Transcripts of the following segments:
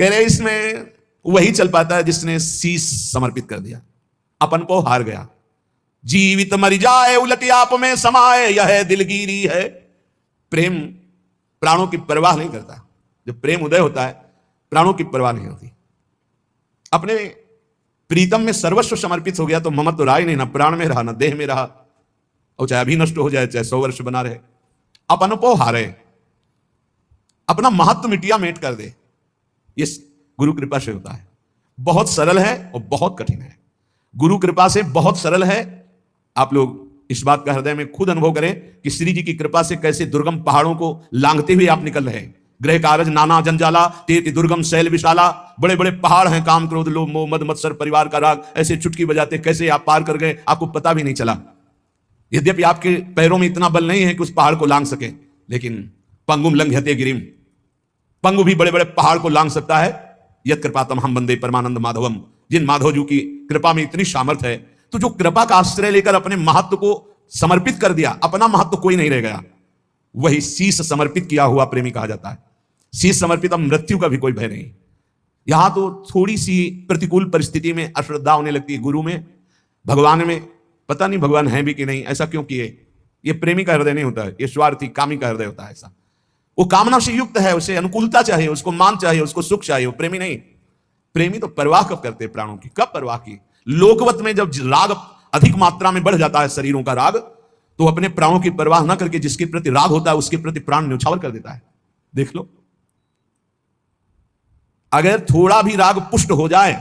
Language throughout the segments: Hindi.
कह रहे इसमें वही चल पाता है जिसने शीश समर्पित कर दिया, अपन को हार गया। जीवित मर जाए उलट आप में समाए, यह दिलगिरी है। प्रेम प्राणों की परवाह नहीं करता। जब प्रेम उदय होता है प्राणों की परवाह नहीं होती। अपने प्रीतम में सर्वस्व समर्पित हो गया तो ममत्व तो रहा ही नहीं, ना प्राण में रहा ना देह में रहा, और चाहे अभी नष्ट हो जाए चाहे 100 वर्ष बना रहे, अपन को हारे, अपना महत्व मिटिया मेट कर दे। ये गुरु कृपा से होता है। बहुत सरल है और बहुत कठिन है। गुरु कृपा से बहुत सरल है। आप लोग इस बात का हृदय में खुद अनुभव करें कि श्री जी की कृपा से कैसे दुर्गम पहाड़ों को लांघते हुए आप निकल रहे हैं। ग्रह कारज नाना जंजाला, तेति दुर्गम शैल विशाला, बड़े बड़े पहाड़ हैं, काम क्रोध लोभ मोह मद मत्सर परिवार का राग, ऐसे चुटकी बजाते कैसे आप पार कर गए, आपको पता भी नहीं चला। यद्यपि आपके पैरों में इतना बल नहीं है कि उस पहाड़ को लांघ सके, लेकिन पंगुम लंघयते गिरिम, पंगु भी बड़े बड़े पहाड़ को लांघ सकता है। यत् कृपातम हम वंदे परमानंद माधवम। जिन माधव जी की कृपा में इतनी सामर्थ्य है, तो जो कृपा का आश्रय लेकर अपने महत्व को समर्पित कर दिया, अपना महत्व कोई नहीं रह गया, वही शीश समर्पित किया हुआ प्रेमी कहा जाता है। शीश समर्पित, अब मृत्यु का भी कोई भय नहीं। यहां तो थोड़ी सी प्रतिकूल परिस्थिति में अश्रद्धा होने लगती है गुरु में, भगवान में। पता नहीं भगवान है भी कि नहीं, ऐसा क्यों किए। ये प्रेमी का हृदय नहीं होता है, ये स्वार्थी कामी का हृदय होता है। ऐसा वो कामना से युक्त है, उसे अनुकूलता चाहिए, उसको मान चाहिए, उसको सुख चाहिए। वो प्रेमी नहीं। प्रेमी तो परवाह कब करते हैं प्राणों की, कब परवाह की। लोकवत में जब राग अधिक मात्रा में बढ़ जाता है, शरीरों का राग, तो अपने प्राणों की परवाह न करके जिसके प्रति राग होता है उसके प्रति प्राण न्यौछावर कर देता है। देख लो, अगर थोड़ा भी राग पुष्ट हो जाए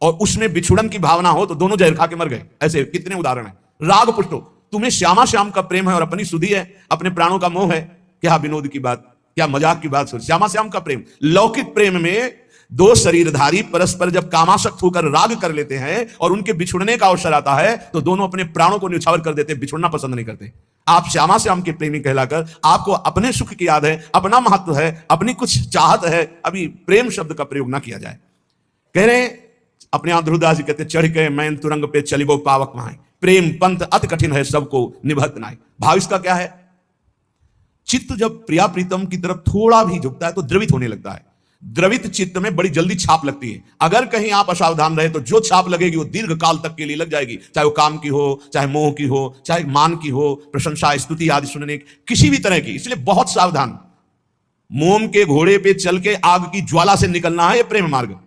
और उसमें बिछुड़न की भावना हो तो दोनों जहर खा के मर गए। ऐसे कितने उदाहरण हैं। राग पुष्ट हो, तुम्हें श्यामा श्याम का प्रेम है और अपनी सुधि है, अपने प्राणों का मोह है, क्या विनोद की बात, क्या मजाक की बात। श्यामा श्याम का प्रेम, लौकिक प्रेम में दो शरीरधारी परस्पर जब कामासक्त होकर राग कर लेते हैं और उनके बिछुड़ने का अवसर आता है तो दोनों अपने प्राणों को न्यौछावर कर देते, बिछुड़ना पसंद नहीं करते। आप श्यामा श्याम के प्रेमी कहलाकर आपको अपने सुख की याद है, अपना महत्व है, अपनी कुछ चाहत है, अभी प्रेम शब्द का प्रयोग ना किया जाए। कह रहे अपने यहां ध्रुवदास जी कहते, चढ़ के मैन तुरंग पे चलिबो पावक माए, प्रेम पंथ अति कठिन है सबको निभत नाय। भाव इसका क्या है, चित्त जब प्रिया प्रीतम की तरफ थोड़ा भी झुकता है तो द्रवित होने लगता है। द्रवित चित्त में बड़ी जल्दी छाप लगती है। अगर कहीं आप असावधान रहे तो जो छाप लगेगी वो दीर्घ काल तक के लिए लग जाएगी, चाहे वो काम की हो, चाहे मोह की हो, चाहे मान की हो, प्रशंसा स्तुति आदि सुनने किसी भी तरह की। इसलिए बहुत सावधान। मोम के घोड़े पे चल के आग की ज्वाला से निकलना है ये प्रेम मार्ग।